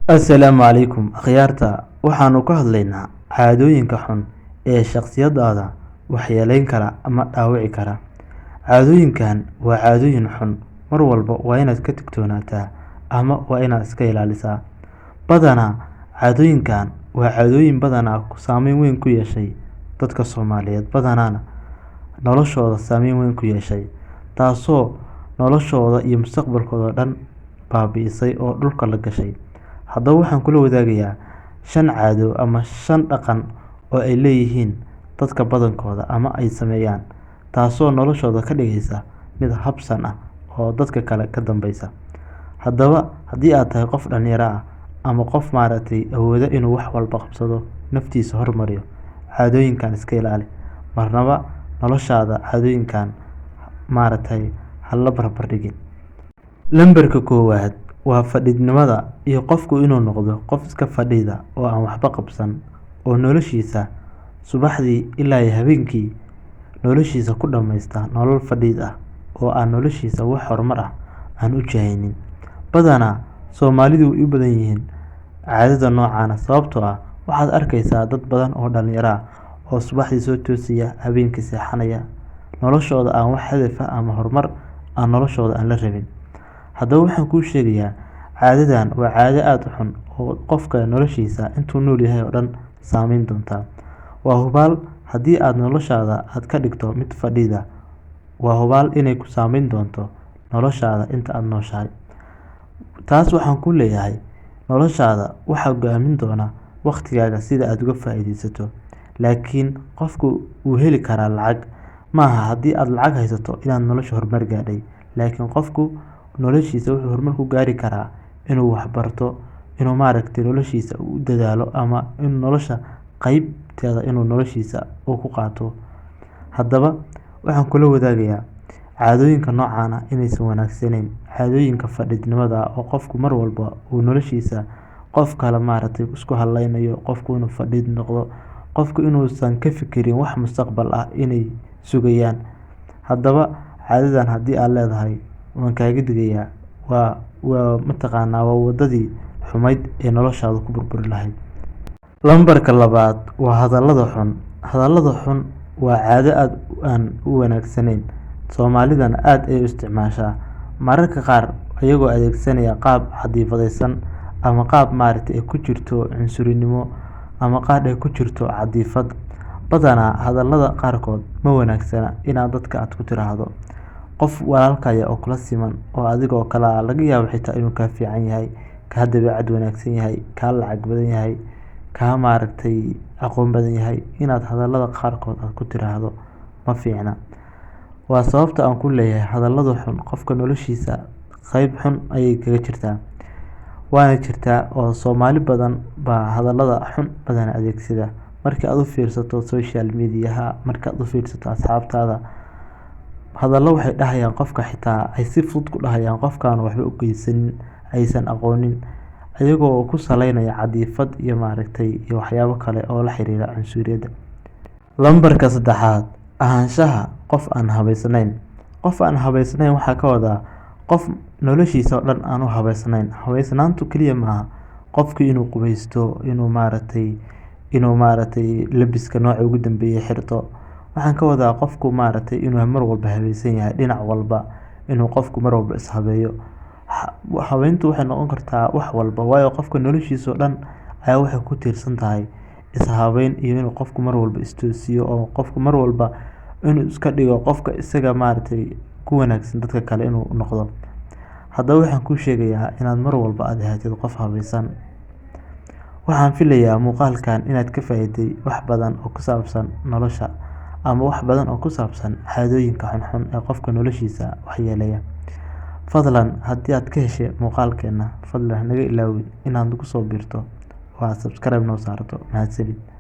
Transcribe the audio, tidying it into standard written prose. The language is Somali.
Assalaamu calaykum akhyaarta. Waxaanu ka hadlaynaa caadooyinka xun ee shakhsiyadaada waxyeeleyn kara ama dhaawici kara. Caadooyinkan waa caadooyin xun, mar walba waa inaad ka digtoonaataa ama waa inaad iska ilaalisaa. Badanaa caadooyinkan waa caadooyin badanaa saameyn weyn ku yeeshay dadka Soomaaliyeed, badanaana noloshooda saameyn weyn ku yeeshay, taasoo noloshooda iyo mustaqbalkooda dhan baabi'isay oo dhulka la gashay. Haddaba waxaan kula wadaagayaa 5 caado ama 5 dhaqan oo ay leeyihiin dadka badankooda ama ay sameeyaan, taasoo noloshooda ka dhigaysa mid habsan ah oo dadka kale ka dambeysa. Haddaba haddii aad tahay qof dhalinyaro ah ama qof awooda inuu wax walba qabsado, naftiisa horumariyo, caadooyinkan iska ilaali. Marnaba noloshaada caadooyinkan hala barbar dhigin. Lambarka koowaad waa fadhiidnimada iyo qofku inuu noqdo qof iska fadhida oo aan waxba qabsan, oo noloshiisa subaxdii ilaa habeenkii noloshiisa ku dhammaysta nolol fadhiid ah oo aan noloshiisa wax horumar ah aan u jahaynin. Badanaa Soomaalidu way u badan yihiin caadada noocan ah, sababtoo ah waxaad arkaysaa dad badan oo dhalinyaro ah oo subaxdii soo toosaya, habeenkii seexanaya, noloshooda aan wax hadaf ah ama horumar aan noloshooda aan la rabin. Haddaba waxaan kuu sheegayaa, caadadan waa caado aad u xun oo qofka noloshiisa intuu nool yahay oo dhan saameyn doonta. Waa hubaal haddii aad noloshaada aad ka dhigto mid fadhida, waa hubaal inay ku saameyn doonto noloshaada inta aad nooshahay. Taas waxaan ku leeyahay, noloshaada waxaa go'aamin doona waqtigaaga sida aad uga faa'iidaysato. Laakiin qofku wuu heli karaa lacag, maaha haddii aad lacag haysato inaad nolosha horumar gaadhay. Laakiin qofku noloshiisa wuxuu horumar ku gaari karaa inuu wax barto, inuu noloshiisa u dadaalo, ama in nolosha qaybteeda inuu noloshiisa uu ku qaato. Haddaba waxaan kula wadaagayaa caadooyinka noocan ah inaysan wanaagsaneyn. Caadooyinka fadhiidnimada oo qofku mar walba uu noloshiisa qof kale isku haleynayo, qofku inuu fadhiid noqdo, qofku inuusan ka fikirin wax mustaqbal ah inay sugayaan. Haddaba caadadan haddii aad leedahay, waan kaaga digayaa, waa wadadii xumayd ee noloshaada ku burburi lahayd. Lambarka labaad waa hadallada xun. Hadallada xun waa caado aad aan u wanaagsaneyn, Soomaalidana aad ay u isticmaashaa, mararka qaar ayagoo adeegsanaya qaab caadifadeysan ama qaab ay ku jirto cunsurinimo ama qaar ay ku jirto caadifad. Badanaa hadallada qaarkood ma wanaagsana inaad dadka aad ku tiraahdo. Qof walaalkaya oo kula siman oo adigoo kala laga yaabo xitaa inuu ka fiican yahay, ka dabeecad wanaagsan yahay, ka lacag badan yahay, ka aqoon badan yahay, inaad hadallada qaarkood aad ku tiraahdo ma fiicna. Waa sababta aan ku leeyahay hadallada xun qofka noloshiisa qayb xun ayay kaga jirtaa. Waana jirtaa oo Soomaali badan baa hadallada xun badan adeegsada. Markii aad u fiirsato social media, markii aad u fiirsato asxaabtaada, hadallo waxay dhahayaan qofka xitaa ay si fudud ku dhahayaan qofkaan waxba u geysanin, aysan aqoonin, ayagoo ku saleynaya caadifad iyo iyo waxyaabo kale oo la xiriira cunsuriyadda. Lambarka saddexaad, ahaanshaha qof aan habeysnayn. Qof aan habeysnayn waxaa ka wadaa qof noloshiisa oo dhan aan u habeysnayn. Habeysnaantu kaliya maaha qofku inuu qubeysto, inuu labiska nooca ugu dambeeyay xirto. Waxaan ka wadaa qofku inuu mar walba habeysan yahay, dhinac walba inuu qofku mar walba is habeeyo. Habeyntu waxay noqon kartaa wax walba, waayo qofka noloshiisa oo dhan ayaa waxay ku tiirsan tahay is habeyn iyo inuu qofku mar walba is toosiyo, oo qofku mar walba inuu iska dhigo qofka isaga ku wanaagsan dadka kale inuu noqdo. Haddaba waxaan kuu sheegayaa inaad mar walba aad ahaatid qof habeysan. Waxaan filayaa muuqaalkan inaad ka faa'iiday wax badan oo ku saabsan nolosha, ama wax badan oo ku saabsan caadooyinka xunxun ee qofka noloshiisa waxyeeleeya. Fadlan haddii aad ka heshay muuqaalkeena, fadlan naga ilaawin inaad nagu soo biirto oo aad subscribe noo saarto. Mahadsanid.